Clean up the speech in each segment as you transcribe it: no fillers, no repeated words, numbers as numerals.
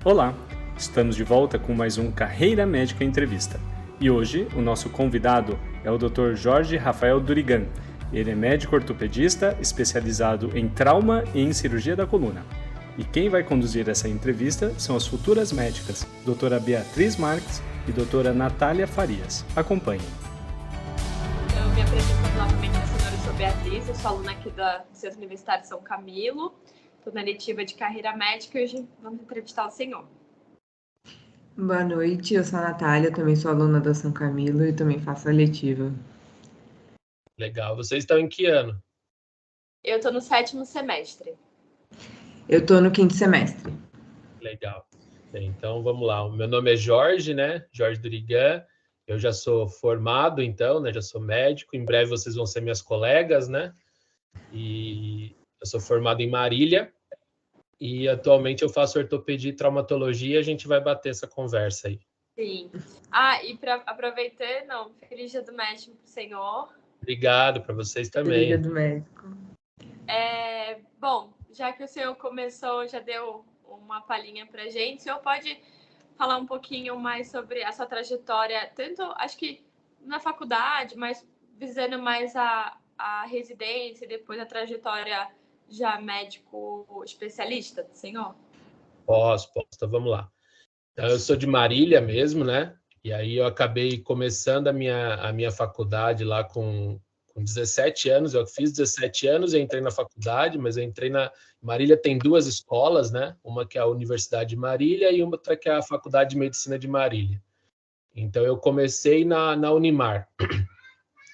Olá, estamos de volta com mais um Carreira Médica Entrevista. E hoje o nosso convidado é o Dr. Jorge Rafael Durigan. Ele é médico ortopedista especializado em trauma e em cirurgia da coluna. E quem vai conduzir essa entrevista são as futuras médicas, doutora Beatriz Marques e doutora Natália Farias. Acompanhem. Eu me apresento novamente, eu sou Beatriz, eu sou aluna aqui da Centro Universitário de São Camilo. Estou na letiva de carreira médica e hoje vamos entrevistar o senhor. Boa noite, eu sou a Natália, também sou aluna da São Camilo e também faço a letiva. Legal. Vocês estão em que ano? Eu estou no 7º semestre. Eu estou no 5º semestre. Legal. Bem, então, vamos lá. O meu nome é Jorge, né? Jorge Durigan. Eu já sou formado, então, né? Já sou médico. Em breve vocês vão ser minhas colegas, né? E eu sou formado em Marília. E atualmente eu faço ortopedia e traumatologia. A gente vai bater essa conversa aí. Sim. E para aproveitar, feliz dia do médico para o senhor. Obrigado para vocês também. Feliz dia do médico. Bom, já que o senhor começou, já deu uma palhinha para a gente, o senhor pode falar um pouquinho mais sobre a sua trajetória, tanto, acho que na faculdade, mas visando mais a residência e depois a trajetória já médico especialista do senhor? Posso, então vamos lá. Então, eu sou de Marília mesmo, né? E aí eu acabei começando a minha faculdade lá com 17 anos. Eu fiz 17 anos e entrei na faculdade, mas eu entrei na... Marília tem duas escolas, né? Uma que é a Universidade de Marília e outra que é a Faculdade de Medicina de Marília. Então, eu comecei na Unimar,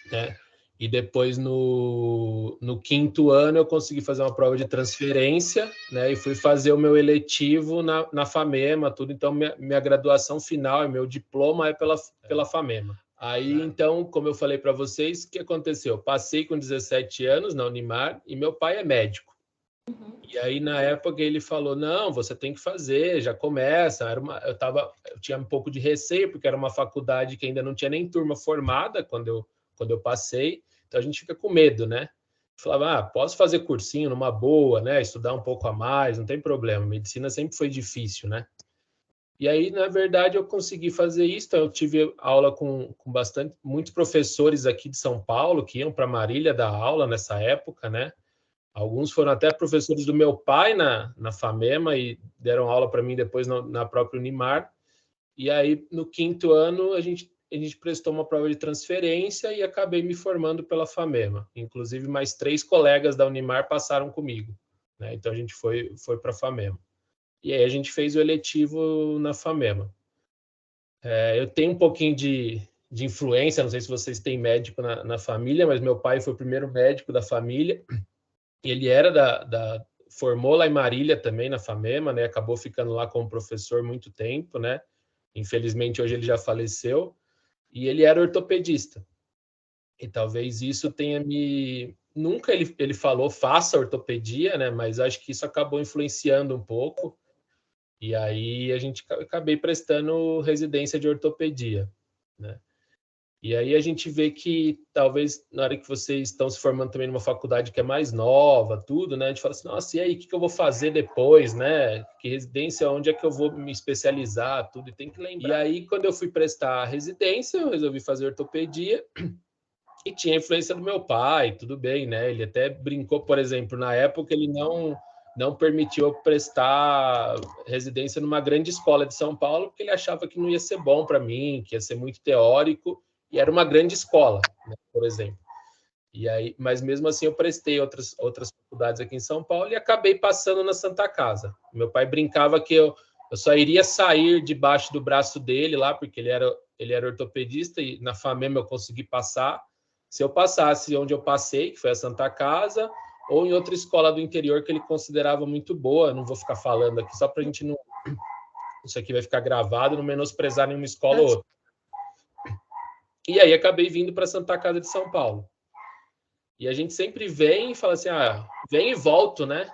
né? E depois, no 5º ano, eu consegui fazer uma prova de transferência, né? E fui fazer o meu eletivo na FAMEMA, tudo. Então, minha graduação final, meu diploma é pela FAMEMA. Aí, então, como eu falei para vocês, o que aconteceu? Eu passei com 17 anos na Unimar e meu pai é médico. E aí, na época, ele falou, não, você tem que fazer, já começa. Eu tinha um pouco de receio, porque era uma faculdade que ainda não tinha nem turma formada quando eu passei. Então, a gente fica com medo, né? Falava, posso fazer cursinho numa boa, né? Estudar um pouco a mais, não tem problema. Medicina sempre foi difícil, né? E aí, na verdade, eu consegui fazer isso. Então, eu tive aula com muitos professores aqui de São Paulo que iam para Marília dar aula nessa época, né? Alguns foram até professores do meu pai na FAMEMA e deram aula para mim depois na própria Unimar. E aí, no 5º ano, a gente prestou uma prova de transferência e acabei me formando pela FAMEMA. Inclusive, mais 3 colegas da Unimar passaram comigo, né? Então, a gente foi para a FAMEMA. E aí, a gente fez o eletivo na FAMEMA. Eu tenho um pouquinho de influência, não sei se vocês têm médico na família, mas meu pai foi o primeiro médico da família. Ele era formou lá em Marília também, na FAMEMA, né? Acabou ficando lá como professor muito tempo, né? Infelizmente, hoje ele já faleceu. E ele era ortopedista. E talvez isso tenha me... Nunca ele falou, faça ortopedia, né? Mas acho que isso acabou influenciando um pouco. E aí acabei prestando residência de ortopedia, né? E aí a gente vê que talvez na hora que vocês estão se formando também numa faculdade que é mais nova, tudo, né? A gente fala assim, nossa, e aí, o que eu vou fazer depois, né? Que residência, onde é que eu vou me especializar, tudo, e tem que lembrar. E aí, quando eu fui prestar a residência, eu resolvi fazer ortopedia e tinha a influência do meu pai, tudo bem, né? Ele até brincou, por exemplo, na época ele não permitiu eu prestar residência numa grande escola de São Paulo, porque ele achava que não ia ser bom para mim, que ia ser muito teórico, e era uma grande escola, né, por exemplo. E aí, mas mesmo assim eu prestei outras faculdades aqui em São Paulo e acabei passando na Santa Casa. Meu pai brincava que eu só iria sair debaixo do braço dele lá, porque ele era ortopedista e na FAMEMA eu consegui passar. Se eu passasse onde eu passei, que foi a Santa Casa, ou em outra escola do interior que ele considerava muito boa. Não vou ficar falando aqui, só para a gente não... Isso aqui vai ficar gravado, não menosprezar nenhuma escola ou outra. E aí acabei vindo para a Santa Casa de São Paulo. E a gente sempre vem e fala assim, vem e volto, né?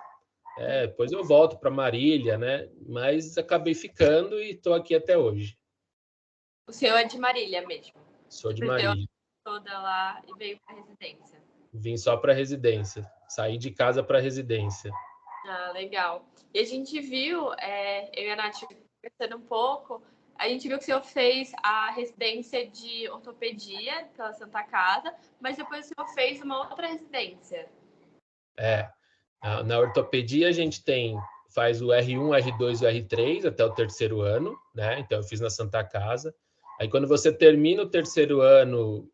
Depois eu volto para Marília, né? Mas acabei ficando e estou aqui até hoje. O senhor é de Marília mesmo? Sou de Marília. Toda lá e veio para residência? Vim só para residência. Saí de casa para residência. Ah, legal. E a gente viu, eu e a Nath conversando um pouco, a gente viu que o senhor fez a residência de ortopedia pela Santa Casa, mas depois o senhor fez uma outra residência. Na ortopedia a gente faz o R1, R2 e o R3 até o terceiro ano, né? Então eu fiz na Santa Casa. Aí quando você termina o terceiro ano,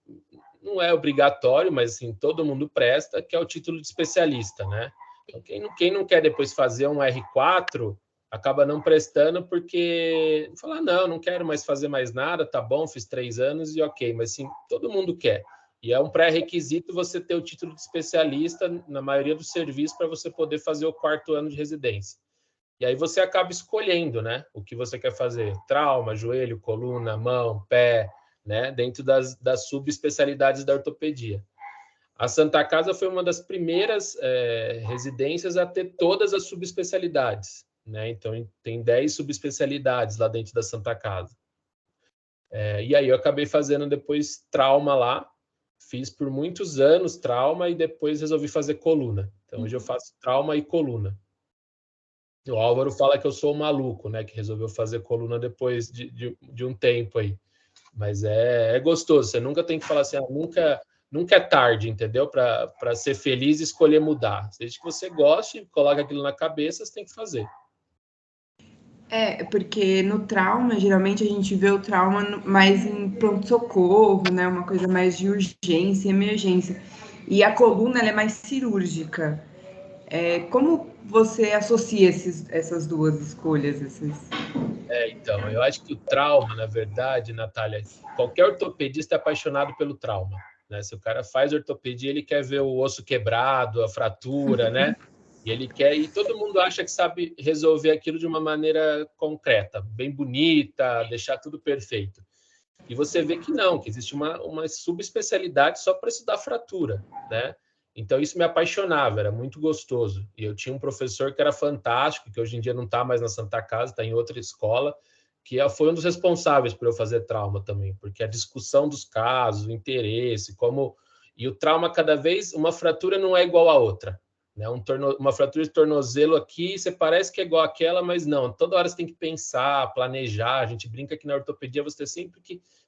não é obrigatório, mas assim, todo mundo presta, que é o título de especialista, né? Então, quem não quer depois fazer um R4, acaba não prestando porque fala, não quero mais fazer mais nada, tá bom, fiz 3 anos e ok, mas sim, todo mundo quer. E é um pré-requisito você ter o título de especialista na maioria dos serviços para você poder fazer o 4º ano de residência. E aí você acaba escolhendo, né, o que você quer fazer. Trauma, joelho, coluna, mão, pé, né, dentro das subespecialidades da ortopedia. A Santa Casa foi uma das primeiras residências a ter todas as subespecialidades, né? Então, tem 10 subespecialidades lá dentro da Santa Casa. E aí eu acabei fazendo depois trauma lá, fiz por muitos anos trauma e depois resolvi fazer coluna. Então, hoje eu faço trauma e coluna. O Álvaro fala que eu sou um maluco, né? Que resolveu fazer coluna depois de um tempo aí. Mas é gostoso. Você nunca tem que falar assim, nunca é tarde, entendeu? Para ser feliz e escolher mudar. Desde que você goste, coloca aquilo na cabeça, você tem que fazer. Porque no trauma, geralmente a gente vê o trauma mais em pronto-socorro, né? Uma coisa mais de urgência, emergência. E a coluna, ela é mais cirúrgica. Como você associa essas duas escolhas? Então, eu acho que o trauma, na verdade, Natália, qualquer ortopedista é apaixonado pelo trauma, né? Se o cara faz ortopedia, ele quer ver o osso quebrado, a fratura, né? E todo mundo acha que sabe resolver aquilo de uma maneira concreta, bem bonita, deixar tudo perfeito. E você vê que não, que existe uma subespecialidade só para estudar fratura, né? Então, isso me apaixonava, era muito gostoso. E eu tinha um professor que era fantástico, que hoje em dia não está mais na Santa Casa, está em outra escola, que foi um dos responsáveis por eu fazer trauma também, porque a discussão dos casos, o interesse, E o trauma, cada vez, uma fratura não é igual à outra, né? Uma fratura de tornozelo aqui, você parece que é igual àquela, mas não. Toda hora você tem que pensar, planejar. A gente brinca que na ortopedia você tem sempre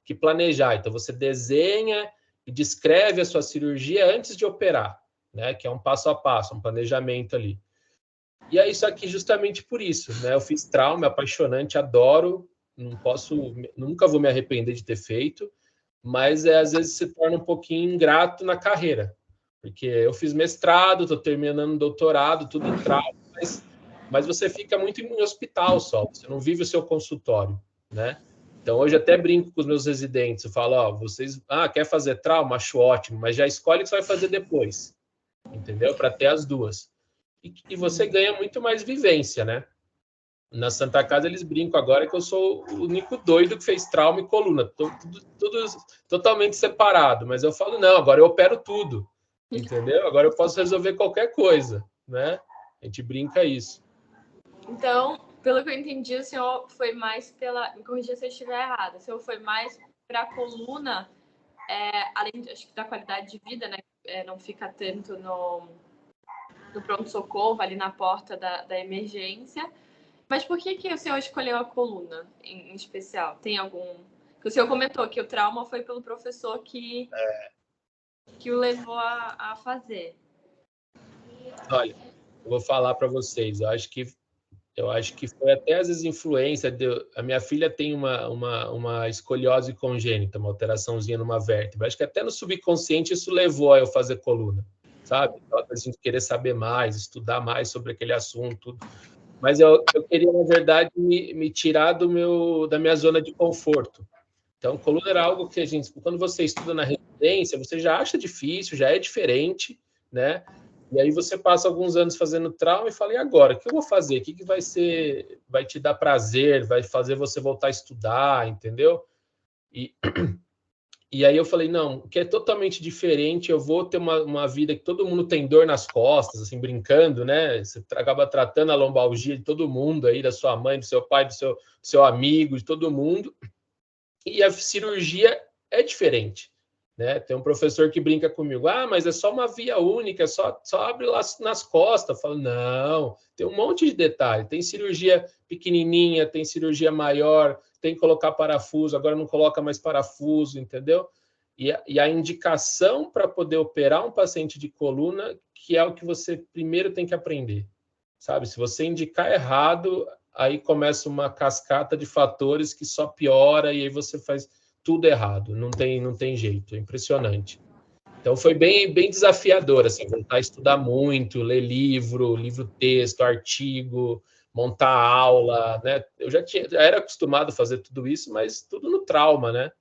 que planejar. Então, você desenha e descreve a sua cirurgia antes de operar, né? Que é um passo a passo, um planejamento ali. E é isso aqui justamente por isso, né? Eu fiz trauma, é apaixonante, adoro, nunca vou me arrepender de ter feito, mas às vezes se torna um pouquinho ingrato na carreira, porque eu fiz mestrado, estou terminando doutorado, tudo em trauma, mas você fica muito em hospital só, você não vive o seu consultório, né? Então, hoje até brinco com os meus residentes, eu falo, vocês, quer fazer trauma? Acho ótimo, mas já escolhe o que você vai fazer depois, entendeu? Para ter as duas. E você ganha muito mais vivência, né? Na Santa Casa, eles brincam agora que eu sou o único doido que fez trauma e coluna, tudo totalmente separado, mas eu falo, não, agora eu opero tudo, entendeu? Agora eu posso resolver qualquer coisa, né? A gente brinca isso. Então, pelo que eu entendi, o senhor foi mais me corrija se eu estiver errado, o senhor foi mais para a coluna, além acho que da qualidade de vida, né? Não fica tanto no pronto-socorro, ali na porta da emergência. Mas por que o senhor escolheu a coluna em especial? Tem algum... O senhor comentou que o trauma foi pelo professor que o levou a fazer. Olha, eu vou falar para vocês, eu acho que foi até às vezes influência. A minha filha tem uma escoliose congênita, uma alteraçãozinha numa vértebra. Acho que até no subconsciente isso levou a eu fazer coluna, sabe? A gente querer saber mais, estudar mais sobre aquele assunto. Mas eu queria, na verdade, me tirar da minha zona de conforto. Então, coluna era algo que quando você estuda na residência, você já acha difícil, já é diferente, né? E aí você passa alguns anos fazendo trauma e fala, e agora? O que eu vou fazer? O que vai te dar prazer, vai fazer você voltar a estudar, entendeu? E aí eu falei, não, o que é totalmente diferente, eu vou ter uma vida que todo mundo tem dor nas costas, assim, brincando, né? Você acaba tratando a lombalgia de todo mundo aí, da sua mãe, do seu pai, do seu amigo, de todo mundo. E a cirurgia é diferente. né? Tem um professor que brinca comigo, mas é só uma via única, só abre lá nas costas. Eu falo, não, tem um monte de detalhe, tem cirurgia pequenininha, tem cirurgia maior, tem que colocar parafuso, agora não coloca mais parafuso, entendeu? E a indicação para poder operar um paciente de coluna, que é o que você primeiro tem que aprender, sabe? Se você indicar errado, aí começa uma cascata de fatores que só piora e aí você faz tudo errado, não tem jeito, é impressionante. Então foi bem desafiador, assim, voltar a estudar muito, ler livro-texto, artigo, montar aula, né? Eu já era acostumado a fazer tudo isso, mas tudo no trauma, né?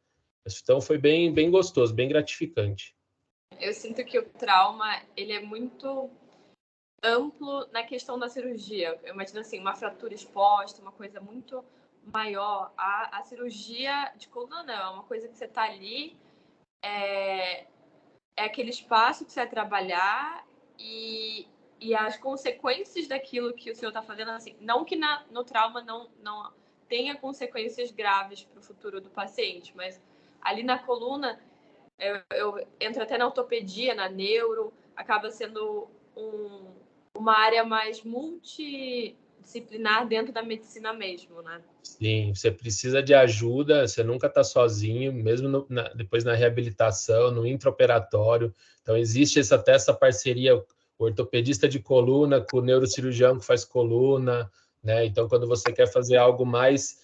Então foi bem gostoso, bem gratificante. Eu sinto que o trauma, ele é muito amplo na questão da cirurgia. Eu imagino assim, uma fratura exposta, uma coisa muito maior. A cirurgia de coluna não, é uma coisa que você está ali, é aquele espaço que você vai trabalhar e as consequências daquilo que o senhor está fazendo, assim, não que no trauma não tenha consequências graves para o futuro do paciente, mas ali na coluna, eu entro até na ortopedia, na neuro, acaba sendo uma área mais multidisciplinar dentro da medicina mesmo, né? Sim, você precisa de ajuda, você nunca está sozinho, mesmo depois na reabilitação, no intraoperatório. Então, existe até essa parceria, o ortopedista de coluna com o neurocirurgião que faz coluna, né? Então, quando você quer fazer algo mais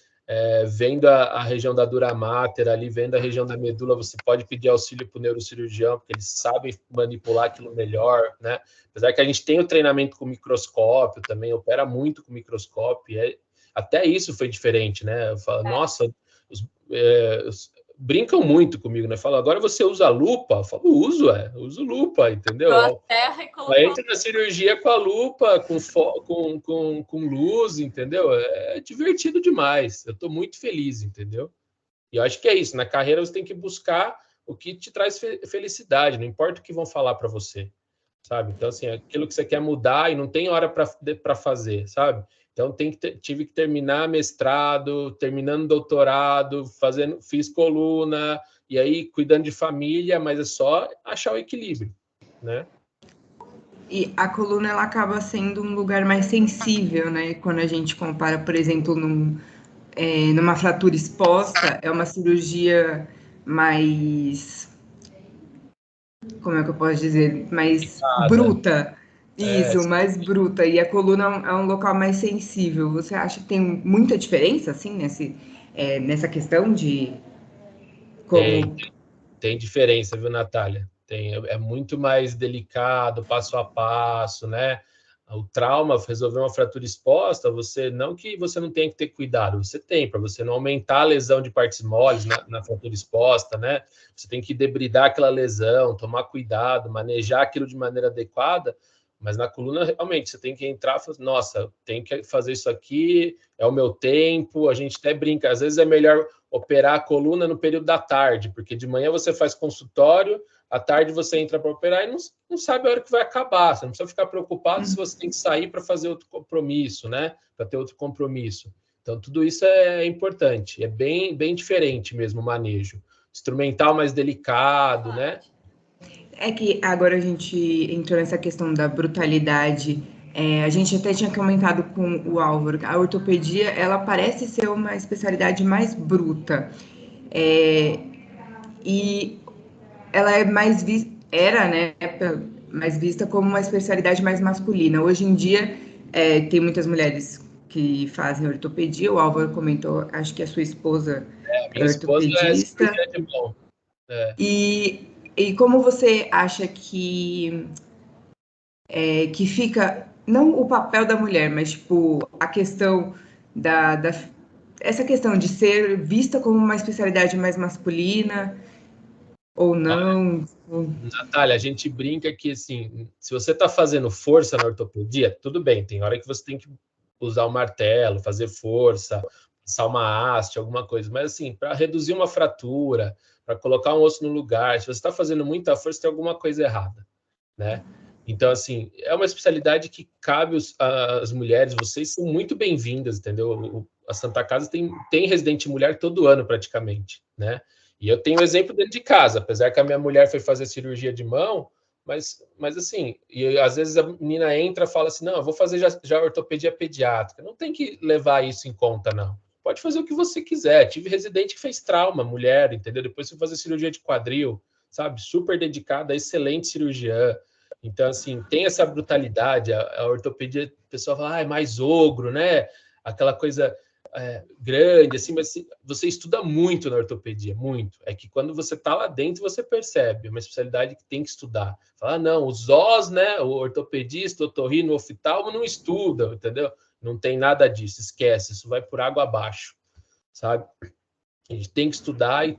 vendo a região da dura mater, ali vendo a região da medula, você pode pedir auxílio para o neurocirurgião, porque eles sabem manipular aquilo melhor, né? Apesar que a gente tem o treinamento com microscópio também, opera muito com microscópio, até isso foi diferente, né? Eu falo, nossa, brincam muito comigo, né? Falam, agora você usa lupa? Eu falo, uso lupa, entendeu? Aí entra na cirurgia com a lupa, com luz, entendeu? É divertido demais. Eu estou muito feliz, entendeu? E eu acho que é isso. Na carreira você tem que buscar o que te traz felicidade, não importa o que vão falar para você, sabe? Então, assim, aquilo que você quer mudar e não tem hora para fazer, sabe? Então, tive que terminar mestrado, terminando doutorado, fiz coluna, e aí cuidando de família, mas é só achar o equilíbrio, né? E a coluna, ela acaba sendo um lugar mais sensível, né? Quando a gente compara, por exemplo, numa fratura exposta, é uma cirurgia mais... Como é que eu posso dizer? Mais bruta. Isso, mais bruta. E a coluna é um local mais sensível. Você acha que tem muita diferença, assim, nessa questão de como... Tem diferença, viu, Natália? É muito mais delicado, passo a passo, né? O trauma, resolver uma fratura exposta, não que você não tenha que ter cuidado, você tem, para você não aumentar a lesão de partes moles na fratura exposta, né? Você tem que debridar aquela lesão, tomar cuidado, manejar aquilo de maneira adequada, mas na coluna, realmente, você tem que entrar e falar, nossa, tem que fazer isso aqui, é o meu tempo, a gente até brinca, às vezes é melhor operar a coluna no período da tarde, porque de manhã você faz consultório, à tarde você entra para operar e não sabe a hora que vai acabar. Você não precisa ficar preocupado se você tem que sair para fazer outro compromisso, né? Para ter outro compromisso. Então, tudo isso é importante. É bem diferente mesmo o manejo. Instrumental mais delicado, né? É que agora a gente entrou nessa questão da brutalidade. A gente até tinha comentado com o Álvaro, a ortopedia, ela parece ser uma especialidade mais bruta. E ela é mais era, né, mais vista como uma especialidade mais masculina. Hoje em dia, tem muitas mulheres que fazem ortopedia. O Álvaro comentou, acho que a sua esposa é ortopedista. Esposa é de bom. E como você acha que fica, não o papel da mulher, mas tipo a questão essa questão de ser vista como uma especialidade mais masculina ou não? Natália, a gente brinca que, assim, se você está fazendo força na ortopedia, tudo bem, tem hora que você tem que usar o martelo, fazer força, passar uma haste, alguma coisa, mas, assim, para reduzir uma fratura, para colocar um osso no lugar, se você está fazendo muita força, tem alguma coisa errada, né? Então, assim, é uma especialidade que cabe às mulheres, vocês são muito bem-vindas, entendeu? A Santa Casa tem residente mulher todo ano, praticamente, né? E eu tenho um exemplo dentro de casa, apesar que a minha mulher foi fazer cirurgia de mão, mas assim, e às vezes a menina entra e fala assim, não, eu vou fazer já ortopedia pediátrica. Não tem que levar isso em conta, não. Pode fazer o que você quiser. Tive residente que fez trauma, mulher, entendeu? Depois foi fazer cirurgia de quadril, sabe? Super dedicada, excelente cirurgiã. Então, assim, tem essa brutalidade. A ortopedia, o pessoal fala, é mais ogro, né? Aquela coisa grande, assim, mas você estuda muito na ortopedia, muito. É que quando você está lá dentro, você percebe. É uma especialidade que tem que estudar. Fala, não, os OS, né? O ortopedista, o otorrino, o oftalmo não estudam, entendeu? Não tem nada disso, esquece, isso vai por água abaixo, sabe? A gente tem que estudar e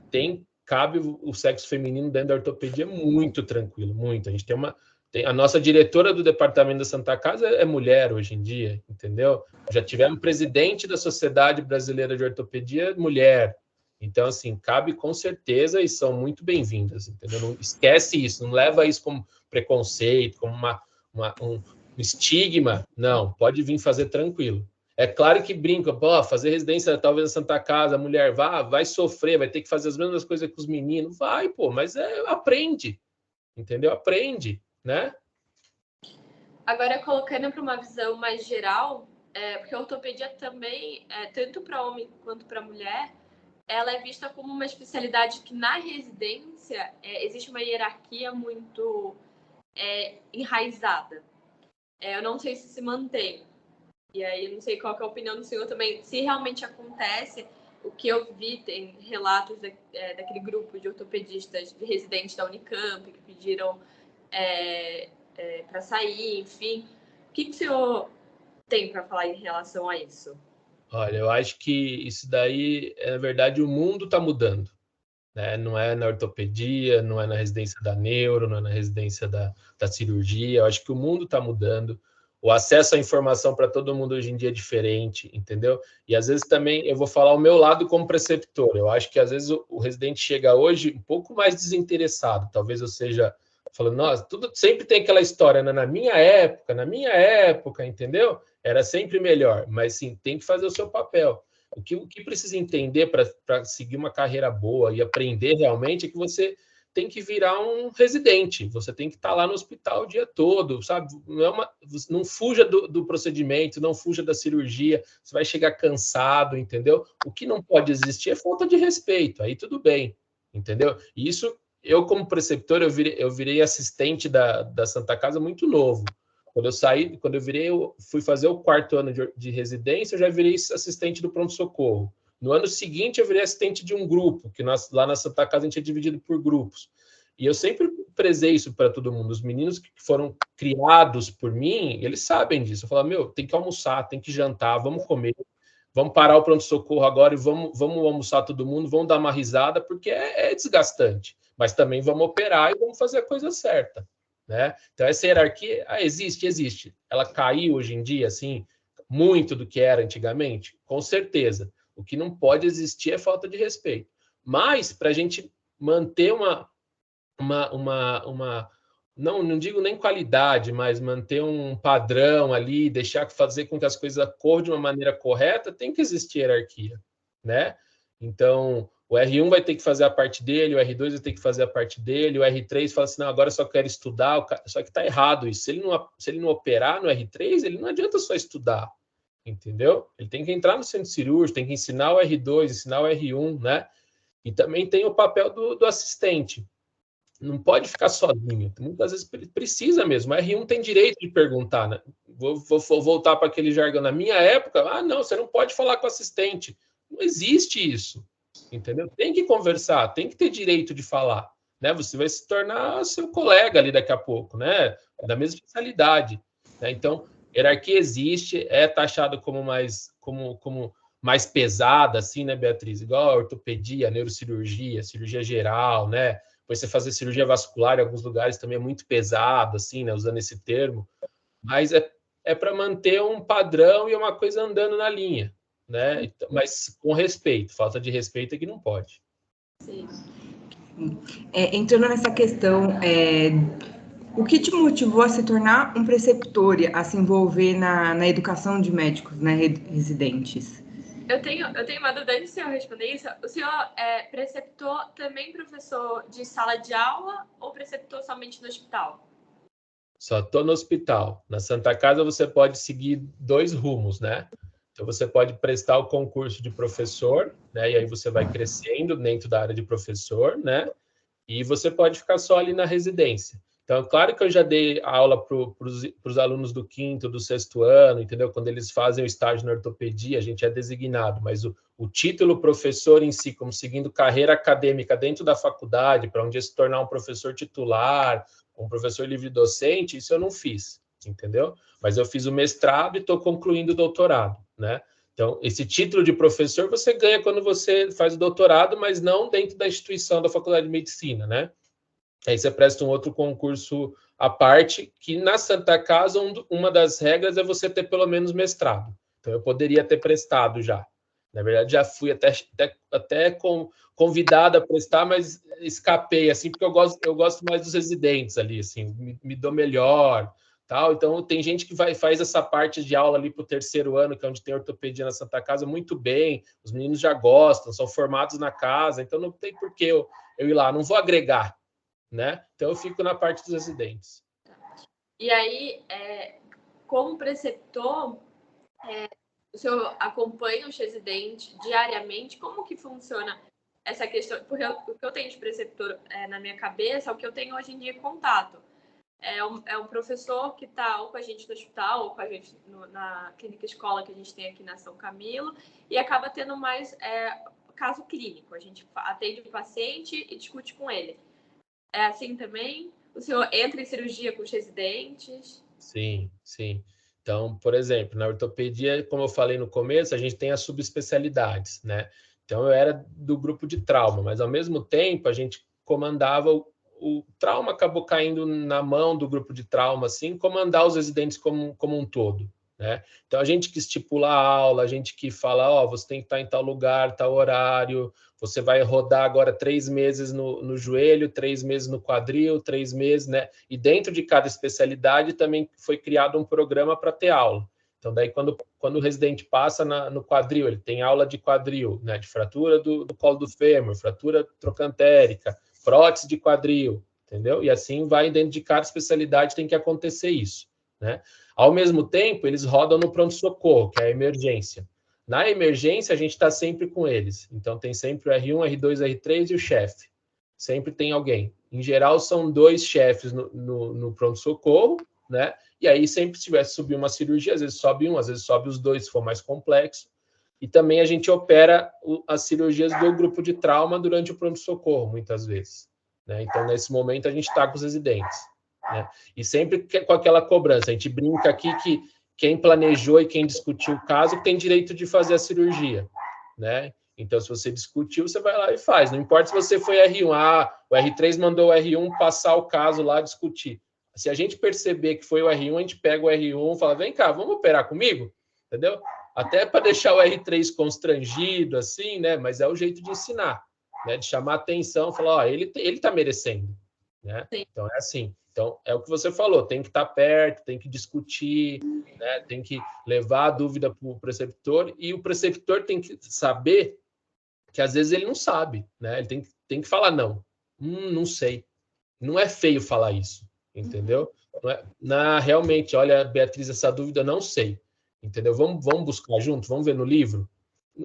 cabe o sexo feminino dentro da ortopedia muito tranquilo, muito. A gente tem a nossa diretora do departamento da Santa Casa é mulher hoje em dia, entendeu? Já tivemos presidente da Sociedade Brasileira de Ortopedia, mulher. Então, assim, cabe com certeza e são muito bem-vindas, entendeu? Não esquece isso, não leva isso como preconceito, como um estigma, não, pode vir fazer tranquilo. É claro que brinca, fazer residência talvez na Santa Casa, a mulher vai sofrer, vai ter que fazer as mesmas coisas que os meninos, mas aprende, entendeu? Aprende, né? Agora, colocando para uma visão mais geral, porque a ortopedia também, tanto para homem quanto para mulher, ela é vista como uma especialidade que na residência existe uma hierarquia muito enraizada. Eu não sei se mantém. E aí, eu não sei qual que é a opinião do senhor também. Se realmente acontece, o que eu vi, tem relatos daquele grupo de ortopedistas, de residentes da Unicamp, que pediram para sair, enfim. O que o senhor tem para falar em relação a isso? Olha, eu acho que isso daí, na verdade, o mundo está mudando. Né? Não é na ortopedia, não é na residência da neuro, não é na residência da cirurgia. Eu acho que o mundo está mudando. O acesso à informação para todo mundo hoje em dia é diferente, entendeu? E às vezes também eu vou falar o meu lado como preceptor. Eu acho que às vezes o residente chega hoje um pouco mais desinteressado. Talvez eu seja falando, nossa, tudo sempre tem aquela história, né? Na minha época, entendeu? Era sempre melhor. Mas sim, tem que fazer o seu papel. O que precisa entender para seguir uma carreira boa e aprender realmente é que você tem que virar um residente, você tem que estar lá no hospital o dia todo, sabe? Não fuja do procedimento, não fuja da cirurgia, você vai chegar cansado, entendeu? O que não pode existir é falta de respeito, aí tudo bem, entendeu? E isso, eu como preceptor, eu virei assistente da Santa Casa muito novo. Quando eu fui fazer o 4º ano de residência, eu já virei assistente do pronto-socorro. No ano seguinte, eu virei assistente de um grupo, que lá na Santa Casa a gente é dividido por grupos. E eu sempre prezei isso para todo mundo. Os meninos que foram criados por mim, eles sabem disso. Eu falo, tem que almoçar, tem que jantar, vamos comer, vamos parar o pronto-socorro agora e vamos almoçar todo mundo, vamos dar uma risada, porque é desgastante. Mas também vamos operar e vamos fazer a coisa certa. Né? Então, essa hierarquia existe. Ela caiu hoje em dia, assim, muito do que era antigamente? Com certeza. O que não pode existir é falta de respeito. Mas, para a gente manter não digo nem qualidade, mas manter um padrão ali, fazer com que as coisas corram de uma maneira correta, tem que existir hierarquia, né? Então, o R1 vai ter que fazer a parte dele, o R2 vai ter que fazer a parte dele, o R3 fala assim, não, agora eu só quero estudar, só que está errado isso. Se ele não operar no R3, ele não adianta só estudar, entendeu? Ele tem que entrar no centro cirúrgico, tem que ensinar o R2, ensinar o R1, né? E também tem o papel do assistente. Não pode ficar sozinho, muitas vezes precisa mesmo. O R1 tem direito de perguntar, né? Vou voltar para aquele jargão. Na minha época, não, você não pode falar com o assistente. Não existe isso. Entendeu? Tem que conversar, tem que ter direito de falar, né? Você vai se tornar seu colega ali daqui a pouco, né? Da mesma especialidade, né? Então, hierarquia existe, é taxado como mais pesada, assim, né, Beatriz? Igual a ortopedia, a neurocirurgia, cirurgia geral, né? Depois você fazer cirurgia vascular em alguns lugares também é muito pesado, assim, né? Usando esse termo, mas é para manter um padrão e uma coisa andando na linha. Né? Mas com respeito, falta de respeito é que não pode. Sim. Entrando nessa questão, o que te motivou a se tornar um preceptor, a se envolver na educação de médicos, né, residentes? Eu tenho uma dúvida antes do senhor responder isso. O senhor é preceptor também professor de sala de aula ou preceptor somente no hospital? Só estou no hospital. Na Santa Casa você pode seguir 2 rumos, né? Então você pode prestar o concurso de professor, né? E aí você vai crescendo dentro da área de professor, né? E você pode ficar só ali na residência. Então, claro que eu já dei aula para os alunos do 5º, do 6º ano, entendeu? Quando eles fazem o estágio na ortopedia, a gente é designado, mas o título professor em si, como seguindo carreira acadêmica dentro da faculdade, para um dia se tornar um professor titular, um professor livre-docente, isso eu não fiz, entendeu? Mas eu fiz o mestrado e estou concluindo o doutorado, né? Então, esse título de professor você ganha quando você faz o doutorado, mas não dentro da instituição da Faculdade de Medicina, né? Aí você presta um outro concurso à parte, que na Santa Casa, uma das regras é você ter pelo menos mestrado. Então, eu poderia ter prestado já. Na verdade, já fui até convidado a prestar, mas escapei, assim, porque eu gosto mais dos residentes ali, assim, me dou melhor, tal. Então, tem gente que faz essa parte de aula ali para o 3º ano, que é onde tem ortopedia na Santa Casa, muito bem. Os meninos já gostam, são formados na casa, então não tem por que eu ir lá, não vou agregar, né? Então eu fico na parte dos residentes. E aí, como preceptor, o senhor acompanha os residentes diariamente? Como que funciona essa questão? Porque o que eu tenho de preceptor na minha cabeça é o que eu tenho hoje em dia contato. É um professor que está ou com a gente no hospital ou com a gente na clínica escola que a gente tem aqui na São Camilo e acaba tendo mais caso clínico. A gente atende o paciente e discute com ele. É assim também? O senhor entra em cirurgia com os residentes? Sim, sim. Então, por exemplo, na ortopedia, como eu falei no começo, a gente tem as subespecialidades, né? Então, eu era do grupo de trauma, mas ao mesmo tempo a gente comandava o trauma, acabou caindo na mão do grupo de trauma, assim, comandar os residentes como um todo, né? Então, a gente que estipula a aula, a gente que fala, ó, você tem que estar em tal lugar, tal horário, você vai rodar agora 3 meses no joelho, 3 meses no quadril, 3 meses, né? E dentro de cada especialidade também foi criado um programa para ter aula. Então, daí, quando o residente passa no quadril, ele tem aula de quadril, né? De fratura do colo do fêmur, fratura trocantérica, prótese de quadril, entendeu? E assim vai dentro de cada especialidade, tem que acontecer isso, né? Ao mesmo tempo, eles rodam no pronto-socorro, que é a emergência. Na emergência, a gente está sempre com eles. Então, tem sempre o R1, R2, R3 e o chefe. Sempre tem alguém. Em geral, são 2 chefes no pronto-socorro, né? E aí, sempre se tivesse subir uma cirurgia, às vezes sobe um, às vezes sobe os 2, se for mais complexo. E também a gente opera as cirurgias do grupo de trauma durante o pronto-socorro, muitas vezes, né? Então, nesse momento, a gente está com os residentes, né? E sempre com aquela cobrança. A gente brinca aqui que quem planejou e quem discutiu o caso tem direito de fazer a cirurgia, né? Então, se você discutiu, você vai lá e faz. Não importa se você foi R1, o R3 mandou o R1 passar o caso lá, discutir. Se a gente perceber que foi o R1, a gente pega o R1 e fala, vem cá, vamos operar comigo? Entendeu? Até para deixar o R3 constrangido, assim, né? Mas é o jeito de ensinar, né? De chamar atenção, falar, ó, ele tá merecendo, né? Então, é assim. Então, é o que você falou, tem que estar perto, tem que discutir, né? Tem que levar a dúvida para o preceptor, e o preceptor tem que saber que, às vezes, ele não sabe, né? Ele tem que falar, não sei. Não é feio falar isso, entendeu? Realmente, olha, Beatriz, essa dúvida eu não sei, entendeu? Vamos buscar junto, vamos ver no livro.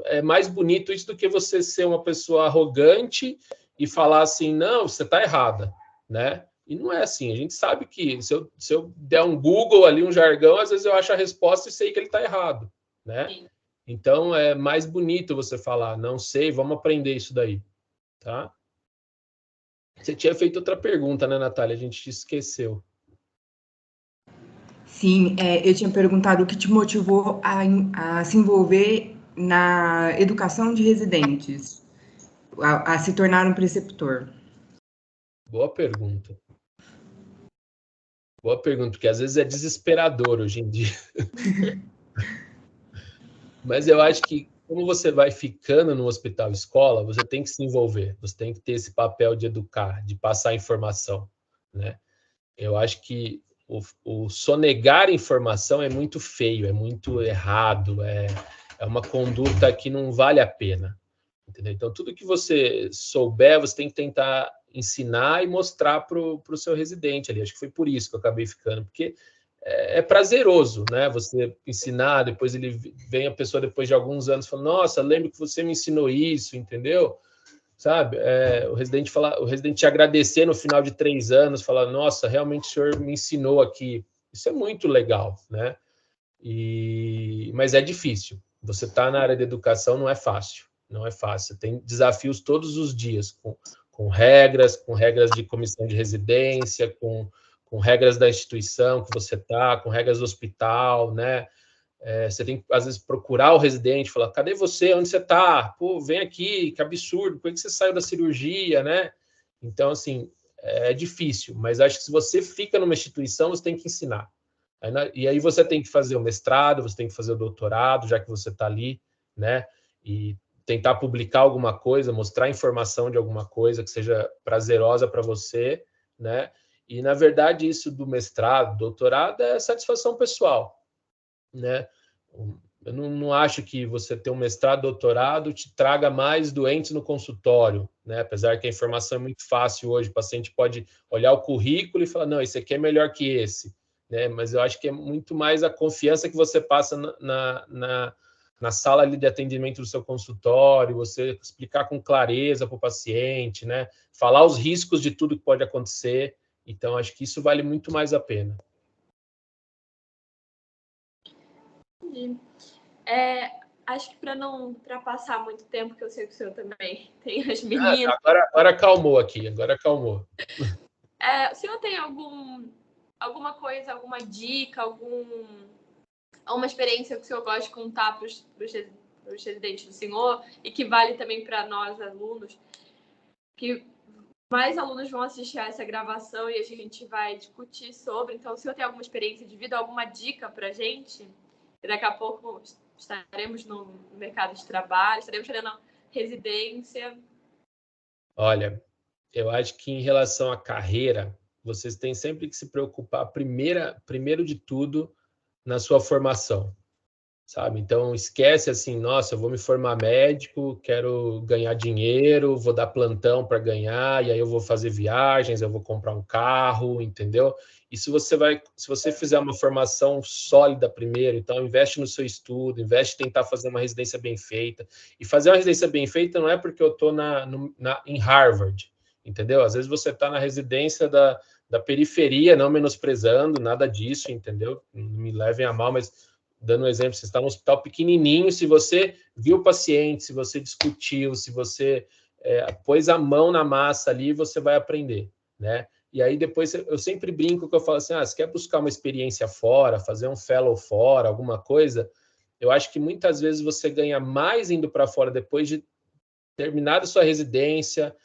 É mais bonito isso do que você ser uma pessoa arrogante e falar assim, não, você está errada, né? E não é assim. A gente sabe que se eu der um Google ali, um jargão, às vezes eu acho a resposta e sei que ele está errado, né? Sim. Então, é mais bonito você falar, não sei, vamos aprender isso daí, tá? Você tinha feito outra pergunta, né, Natália? A gente esqueceu. Sim, eu tinha perguntado o que te motivou a se envolver na educação de residentes, a se tornar um preceptor. Boa pergunta. Boa pergunta, porque às vezes é desesperador hoje em dia. Mas eu acho que, como você vai ficando no hospital escola, você tem que se envolver, você tem que ter esse papel de educar, de passar informação, né? Eu acho que o sonegar informação é muito feio, é muito errado, é uma conduta que não vale a pena, entendeu? Então, tudo que você souber, você tem que tentar ensinar e mostrar para o seu residente ali. Acho que foi por isso que eu acabei ficando, porque é prazeroso, né? Você ensinar, depois vem a pessoa depois de alguns anos falando, nossa, lembro que você me ensinou isso, entendeu? Sabe? O residente te agradecer no final de 3 anos, falar, nossa, realmente o senhor me ensinou aqui. Isso é muito legal, né? Mas é difícil. Você está na área de educação, não é fácil. Não é fácil. Tem desafios todos os dias, com regras de comissão de residência, com regras da instituição que você está, com regras do hospital, né? Você tem que, às vezes, procurar o residente, falar, cadê você? Onde você está? Pô, vem aqui, que absurdo, por que você saiu da cirurgia, né? Então, assim, é difícil, mas acho que se você fica numa instituição, você tem que ensinar. E aí você tem que fazer o mestrado, você tem que fazer o doutorado, já que você está ali, né? E tentar publicar alguma coisa, mostrar informação de alguma coisa que seja prazerosa para você, né? E, na verdade, isso do mestrado, doutorado, é satisfação pessoal, né? Eu não acho que você ter um mestrado, doutorado te traga mais doentes no consultório, né? Apesar que a informação é muito fácil hoje, o paciente pode olhar o currículo e falar, não, esse aqui é melhor que esse, né? Mas eu acho que é muito mais a confiança que você passa na sala ali de atendimento do seu consultório, você explicar com clareza para o paciente, né? Falar os riscos de tudo que pode acontecer. Então, acho que isso vale muito mais a pena. Acho que para não ultrapassar muito tempo, que eu sei que o senhor também tem as meninas. Agora acalmou aqui, agora acalmou. O senhor tem alguma coisa, alguma dica, alguma experiência que o senhor gosta de contar para os residentes do senhor e que vale também para nós, alunos, que mais alunos vão assistir a essa gravação e a gente vai discutir sobre. Então, o senhor tem alguma experiência de vida, alguma dica para a gente? E daqui a pouco estaremos no mercado de trabalho, estaremos fazendo residência. Olha, eu acho que em relação à carreira, vocês têm sempre que se preocupar, primeiro de tudo, na sua formação, sabe? Então, esquece assim, nossa, eu vou me formar médico, quero ganhar dinheiro, vou dar plantão para ganhar, e aí eu vou fazer viagens, eu vou comprar um carro, entendeu? E se você fizer uma formação sólida primeiro, então investe no seu estudo, investe em tentar fazer uma residência bem feita. E fazer uma residência bem feita não é porque eu estou em Harvard, entendeu? Às vezes você está na residência da periferia, não menosprezando, nada disso, entendeu? Não me levem a mal, mas dando um exemplo, você está num hospital pequenininho, se você viu o paciente, se você discutiu, se você pôs a mão na massa ali, você vai aprender, né? E aí depois eu sempre brinco que eu falo assim, você quer buscar uma experiência fora, fazer um fellow fora, alguma coisa? Eu acho que muitas vezes você ganha mais indo para fora depois de terminar a sua residência,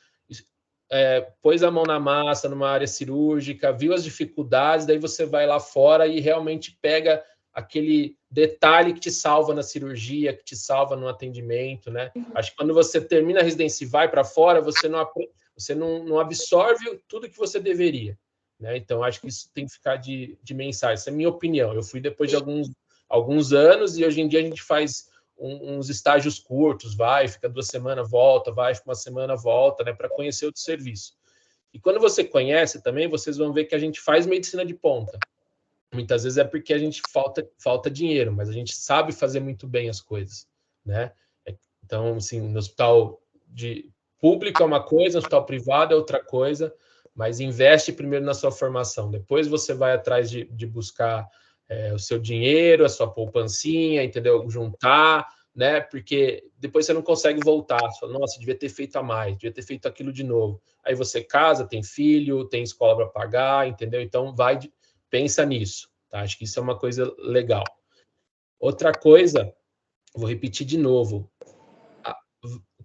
pôs a mão na massa numa área cirúrgica, viu as dificuldades, daí você vai lá fora e realmente pega aquele detalhe que te salva na cirurgia, que te salva no atendimento, né? Acho que quando você termina a residência e vai para fora, você não absorve tudo que você deveria, né? Então, acho que isso tem que ficar de mensagem. Essa é a minha opinião. Eu fui depois de alguns anos e hoje em dia a gente faz uns estágios curtos, fica 2 semanas, volta, fica 1 semana, volta, né? Para conhecer outro serviço. E quando você conhece também, vocês vão ver que a gente faz medicina de ponta. Muitas vezes é porque a gente falta dinheiro, mas a gente sabe fazer muito bem as coisas, né? Então, assim, no hospital público é uma coisa, no hospital privado é outra coisa, mas investe primeiro na sua formação. Depois você vai atrás de buscar o seu dinheiro, a sua poupancinha, entendeu? Juntar, né? Porque depois você não consegue voltar. Você fala, nossa, devia ter feito a mais, devia ter feito aquilo de novo. Aí você casa, tem filho, tem escola para pagar, entendeu? Então, pensa nisso, tá? Acho que isso é uma coisa legal. Outra coisa, vou repetir de novo. A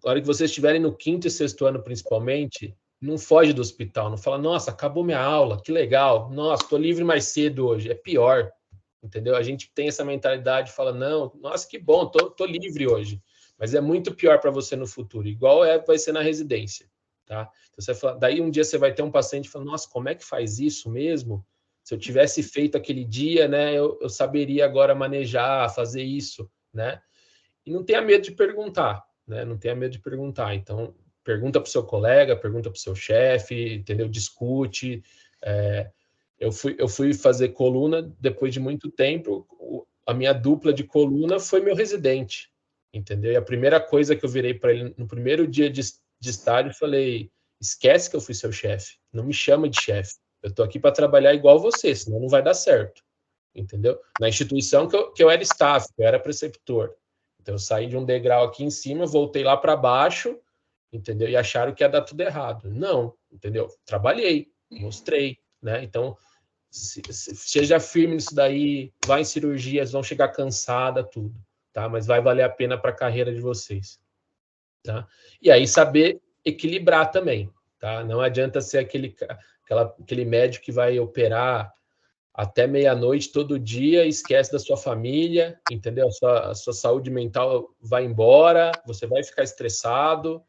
hora que vocês estiverem no 5º e 6º ano, principalmente, não foge do hospital, não fala, nossa, acabou minha aula, que legal, nossa, estou livre mais cedo hoje. É pior, entendeu? A gente tem essa mentalidade, fala, não, nossa, que bom, tô livre hoje. Mas é muito pior para você no futuro, igual vai ser na residência, tá? Então, você fala, daí um dia você vai ter um paciente e fala, nossa, como é que faz isso mesmo? Se eu tivesse feito aquele dia, né, eu saberia agora manejar, fazer isso, né? E não tenha medo de perguntar, né? Não tenha medo de perguntar. Então, pergunta para o seu colega, pergunta para o seu chefe, entendeu? Discute. Eu fui fazer coluna depois de muito tempo. A minha dupla de coluna foi meu residente, entendeu? E a primeira coisa que eu virei para ele no primeiro dia de estágio, falei: esquece que eu fui seu chefe, não me chama de chefe. Eu estou aqui para trabalhar igual você, senão não vai dar certo, entendeu? Na instituição que eu era staff, que eu era preceptor. Então, eu saí de um degrau aqui em cima, voltei lá para baixo, entendeu? E acharam que ia dar tudo errado. Não, entendeu? Trabalhei, mostrei, né? Então, seja firme nisso daí, vá em cirurgias, vão chegar cansada, tudo, tá? Mas vai valer a pena para a carreira de vocês, tá? E aí, saber equilibrar também, tá? Não adianta ser aquele médico que vai operar até meia-noite todo dia, esquece da sua família, entendeu? A sua saúde mental vai embora, você vai ficar estressado.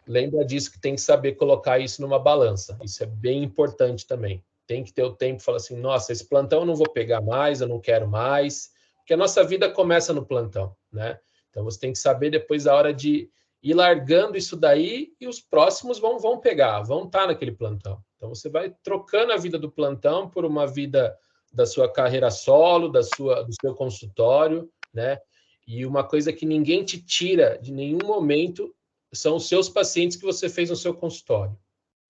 Lembra disso, que tem que saber colocar isso numa balança. Isso é bem importante também. Tem que ter o tempo de falar assim: nossa, esse plantão eu não vou pegar mais, eu não quero mais, porque a nossa vida começa no plantão, né? Então você tem que saber depois a hora de ir largando isso daí, e os próximos vão pegar, vão estar naquele plantão. Então você vai trocando a vida do plantão por uma vida da sua carreira solo, do seu consultório, né? E uma coisa que ninguém te tira de nenhum momento são os seus pacientes que você fez no seu consultório,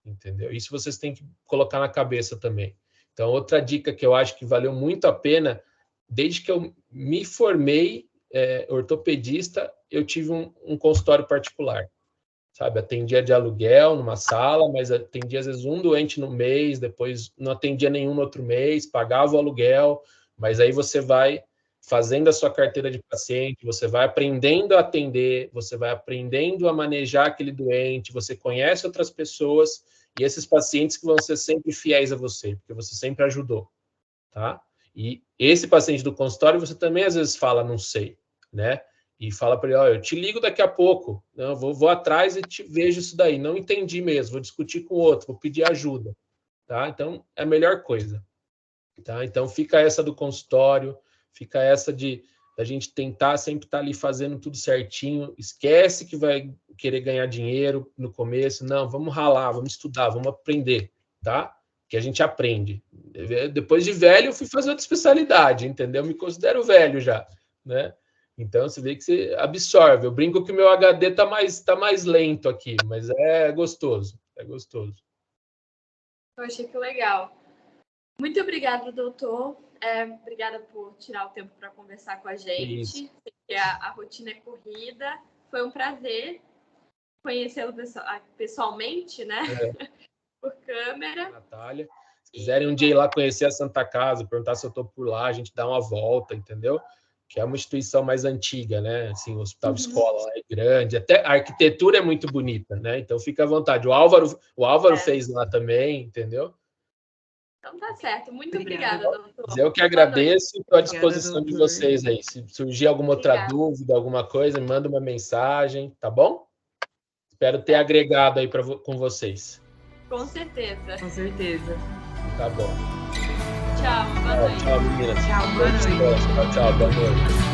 entendeu? Isso vocês têm que colocar na cabeça também. Então, outra dica que eu acho que valeu muito a pena, desde que eu me formei ortopedista, eu tive um consultório particular, sabe? Atendia de aluguel numa sala, mas atendia às vezes um doente no mês, depois não atendia nenhum no outro mês, pagava o aluguel, mas aí você vai fazendo a sua carteira de paciente, você vai aprendendo a atender, você vai aprendendo a manejar aquele doente, você conhece outras pessoas, e esses pacientes que vão ser sempre fiéis a você, porque você sempre ajudou, tá? E esse paciente do consultório, você também às vezes fala, não sei, né? E fala para ele: ó, eu te ligo daqui a pouco, não, vou atrás e te vejo isso daí, não entendi mesmo, vou discutir com o outro, vou pedir ajuda, tá? Então, é a melhor coisa, tá? Então, fica essa do consultório, fica essa da gente tentar sempre estar ali fazendo tudo certinho. Esquece que vai querer ganhar dinheiro no começo. Não, vamos ralar, vamos estudar, vamos aprender, tá? Que a gente aprende. Depois de velho, eu fui fazer outra especialidade, entendeu? Eu me considero velho já, né? Então, você vê que você absorve. Eu brinco que o meu HD tá mais lento aqui, mas é gostoso. É gostoso. Poxa, que legal. Muito obrigada, doutor. Obrigada por tirar o tempo para conversar com a gente. Sei que a rotina é corrida. Foi um prazer conhecê-lo pessoalmente, né? Por câmera. Natália, se quiserem um dia ir lá conhecer a Santa Casa, perguntar se eu estou por lá, a gente dá uma volta, entendeu? Que é uma instituição mais antiga, né? Assim, o hospital de escola lá é grande, até a arquitetura é muito bonita, né? Então fica à vontade. O Álvaro fez lá também, entendeu? Então tá certo. Muito obrigada, doutor. Mas eu que agradeço, estou à disposição de vocês aí. Se surgir alguma outra dúvida, alguma coisa, me manda uma mensagem, tá bom? Espero ter agregado aí com vocês. Com certeza. Com certeza. Tá bom. Tchau, boa noite. Tchau, meninas. Tchau, boa noite. Tchau, boa noite.